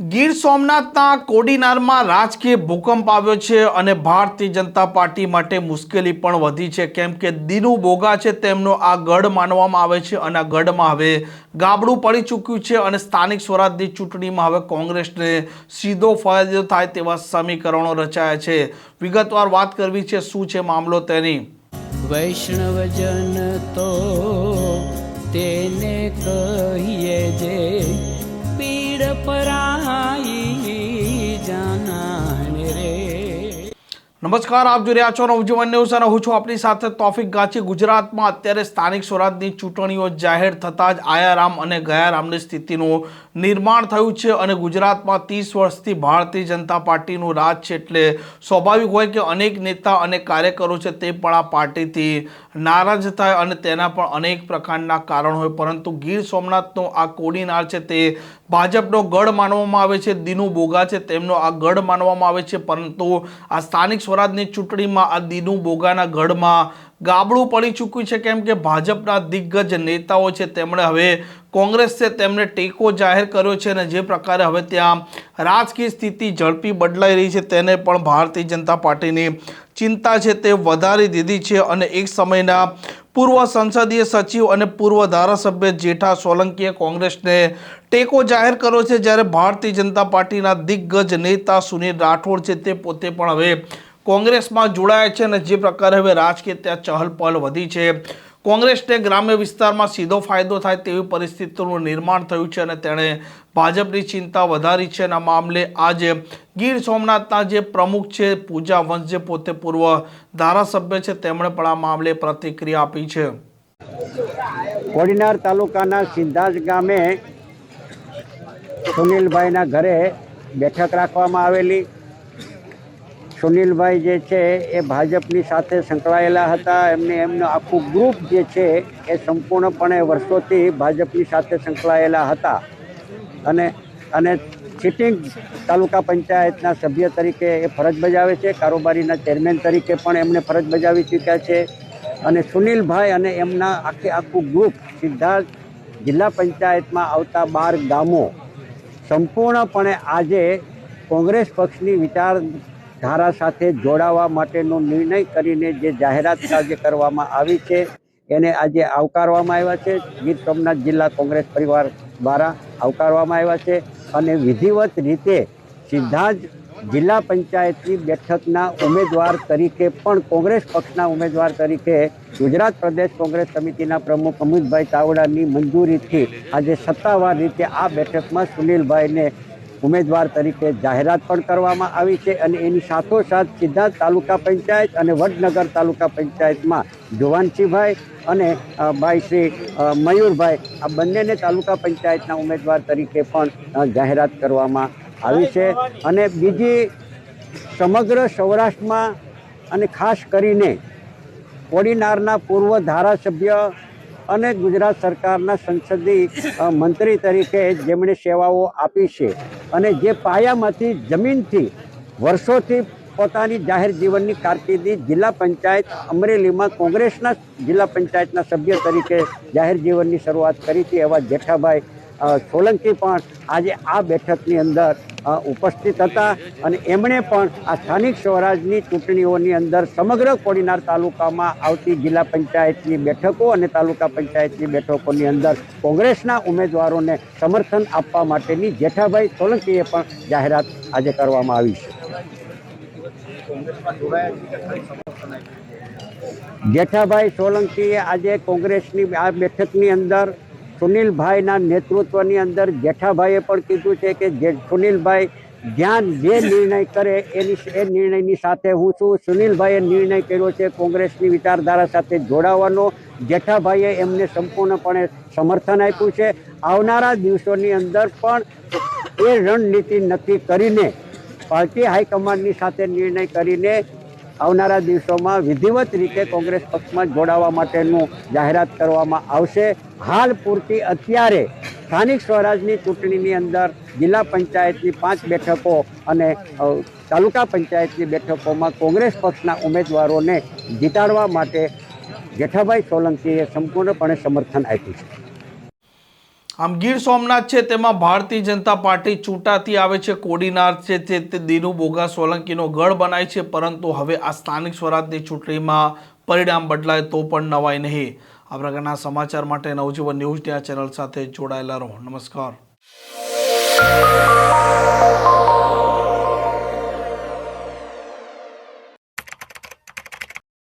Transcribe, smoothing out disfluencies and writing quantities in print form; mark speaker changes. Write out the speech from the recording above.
Speaker 1: ગીર સોમનાથના કોડીનારમાં રાજકીય ભૂકંપ આવ્યો છે અને ભારતીય જનતા પાર્ટી માટે મુશ્કેલી પણ વધી છે, કેમ કે દિનુ બોગા છે તેમનો આ ગઢ માનવામાં આવે છે અને આ ગઢમાં હવે ગાબડું પડી ચૂક્યું છે અને સ્થાનિક સ્વરાજની ચૂંટણીમાં હવે કોંગ્રેસને સીધો ફાયદો થાય તેવા સમીકરણો રચાયા છે। વિગતવાર વાત કરવી છે, શું છે મામલો તેની।
Speaker 2: વૈષ્ણવજન તો તેને કહીએ જે પીડ પરાઈ જાનાને રે।
Speaker 1: નમસ્કાર, આપ જોઈ રહ્યા છો નવજીવન ન્યૂઝ અને હું છું આપની સાથે તોફિક ગાચી। ગુજરાતમાં અત્યારે સ્થાનિક સ્વરાજની ચૂંટણીઓ જાહેર થતાં જ આયારામ અને ગયારામની સ્થિતિનું નિર્માણ થયું છે અને ગુજરાતમાં 30 વર્ષથી ભારતીય જનતા પાર્ટીનું રાજ છે, એટલે સ્વાભાવિક હોય કે અનેક નેતા અને કાર્યકરો છે તે પણ આ પાર્ટીથી નારાજ થાય અને તેના પણ અનેક પ્રકારના કારણ હોય, પરંતુ ગીર સોમનાથનો આ કોડીનાર છે તે ભાજપનો ગઢ માનવામાં આવે છે। દિનુ બોગા છે તેમનો આ ગઢ માનવામાં આવે છે, પરંતુ આ સ્થાનિક સ્વરાજની ચૂંટણીમાં આ દિનુ બોગાના ગઢમાં ગાબડું પડી ચૂક્યું છે, કેમ કે ભાજપના દિગ્ગજ નેતાઓ છે તેમણે હવે કોંગ્રેસ છે તેમને ટેકો જાહેર કર્યો છે અને જે પ્રકારે હવે ત્યાં રાજકીય સ્થિતિ ઝડપી બદલાઈ રહી છે તેને પણ ભારતીય જનતા પાર્ટીની ચિંતા છે તે વધારી દીધી છે। અને એક સમયના પૂર્વ સંસદીય સચિવ અને પૂર્વ ધારાસભ્ય જેઠા સોલંકીએ કોંગ્રેસને ટેકો જાહેર કર્યો છે, જ્યારે ભારતીય જનતા પાર્ટીના દિગ્ગજ નેતા સુનિલ રાઠોડ છે તે પોતે પણ હવે કોંગ્રેસમાં જોડાયા છે અને જે પ્રકારે હવે રાજકીય ત્યાં ચહલપહલ વધી છે, કોંગ્રેસને ગ્રામ્ય વિસ્તારમાં સીધો ફાયદો થાય તેવી પરિસ્થિતિનું નિર્માણ થયું છે અને તેણે ભાજપની ચિંતા વધારી છે। અને આ મામલે આજે ગીર સોમનાથના જે પ્રમુખ છે પૂજા વંશ, જે પોતે પૂર્વ ધારાસભ્ય છે, તેમણે પણ આ મામલે પ્રતિક્રિયા આપી છે।
Speaker 3: કોડીનાર તાલુકાના સિંધાજ ગામે સુનિલભાઈના ઘરે બેઠક રાખવામાં આવેલી। સુનિલભાઈ જે છે એ ભાજપની સાથે સંકળાયેલા હતા। એમનું આખું ગ્રુપ જે છે એ સંપૂર્ણપણે વર્ષોથી ભાજપની સાથે સંકળાયેલા હતા અને સિટિંગ તાલુકા પંચાયતના સભ્ય તરીકે એ ફરજ બજાવે છે। કારોબારીના ચેરમેન તરીકે પણ એમને ફરજ બજાવી ચૂક્યા છે અને સુનિલભાઈ અને એમના આખું ગ્રુપ સિદ્ધાર્થ જિલ્લા પંચાયતમાં આવતા 12 ગામો સંપૂર્ણપણે આજે કોંગ્રેસ પક્ષની વિચારધારા સાથે જોડાવા માટેનો નિર્ણય કરીને જે જાહેરાત આજે કરવામાં આવી છે એને આજે આવકારવામાં આવ્યા છે। ગીર સોમનાથ જિલ્લા કોંગ્રેસ પરિવાર દ્વારા આવકારવામાં આવ્યા છે અને વિધિવત રીતે સીધા જ જિલ્લા પંચાયતની બેઠકના ઉમેદવાર તરીકે પણ કોંગ્રેસ પક્ષના ઉમેદવાર તરીકે ગુજરાત પ્રદેશ કોંગ્રેસ સમિતિના પ્રમુખ અમિતભાઈ ચાવડાની મંજૂરીથી આજે સત્તાવાર રીતે આ બેઠકમાં સુનિલભાઈને ઉમેદવાર તરીકે જાહેરાત પણ કરવામાં આવી છે અને એની સાથોસાથ સીધા તાલુકા પંચાયત અને વડનગર તાલુકા પંચાયતમાં જુવાનસિંહભાઈ અને ભાઈ શ્રી મયુરભાઈ આ બંનેને તાલુકા પંચાયતના ઉમેદવાર તરીકે પણ જાહેરાત કરવામાં આવી છે। અને બીજી સમગ્ર સૌરાષ્ટ્રમાં અને ખાસ કરીને કોડીનારના પૂર્વ ધારાસભ્ય અને ગુજરાત સરકારના સંસદીય મંત્રી તરીકે જેમણે સેવાઓ આપી છે અને જે પાયામાંથી જમીનથી વર્ષોથી પોતાની જાહેર જીવનની કારકિર્દી જિલ્લા પંચાયત અમરેલીમાં કોંગ્રેસના જિલ્લા પંચાયતના સભ્ય તરીકે જાહેર જીવનની શરૂઆત કરી હતી એવા જેઠાભાઈ સોલંકી પણ આજે આ બેઠકની અંદર ઉપસ્થિત હતા અને એમણે પણ આ સ્થાનિક સ્વરાજની ચૂંટણીઓની અંદર સમગ્ર કોડીનાર તાલુકામાં આવતી જિલ્લા પંચાયતની બેઠકો અને તાલુકા પંચાયતની બેઠકોની અંદર કોંગ્રેસના ઉમેદવારોને સમર્થન આપવા માટેની જેઠાભાઈ સોલંકીએ પણ જાહેરાત આજે કરવામાં આવી છે। જેઠાભાઈ સોલંકીએ આજે કોંગ્રેસની આ બેઠકની અંદર સુનિલભાઈના નેતૃત્વની અંદર જેઠાભાઈએ પણ કીધું છે કે જે સુનિલભાઈ જ્યાં જે નિર્ણય કરે એ નિર્ણયની સાથે હું છું। સુનિલભાઈએ નિર્ણય કર્યો છે કોંગ્રેસની વિચારધારા સાથે જોડાવાનો। જેઠાભાઈએ એમને સંપૂર્ણપણે સમર્થન આપ્યું છે। આવનારા દિવસોની અંદર પણ એ રણનીતિ નક્કી કરીને પાર્ટી હાઈકમાન્ડની સાથે નિર્ણય કરીને આવનારા દિવસોમાં વિધિવત રીતે કોંગ્રેસ પક્ષમાં જોડાવા માટેનું જાહેરાત કરવામાં આવશે। હાલ પૂરતી અત્યારે સ્થાનિક સ્વરાજની ચૂંટણીની અંદર જિલ્લા પંચાયતની 5 બેઠકો અને તાલુકા પંચાયતની બેઠકોમાં કોંગ્રેસ પક્ષના ઉમેદવારોને જીતાડવા માટે જેઠાભાઈ સોલંકીએ સંપૂર્ણપણે સમર્થન આપ્યું છે।
Speaker 1: આમ ગીર સોમનાથ છે તેમાં ભારતીય જનતા પાર્ટી ચૂંટાતી આવે છે, કોડીનાર છે તે દિનુ બોગા સોલંકીનો ગઢ બનાય છે, પરંતુ હવે આ સ્થાનિક સ્વરાજની ચૂંટણીમાં પરિણામ બદલાય તો પણ નવાય નહીં. આ પ્રકારના સમાચાર માટે નવજીવન ન્યૂઝની આ ચેનલ સાથે જોડાયેલા રહો. નમસ્કાર.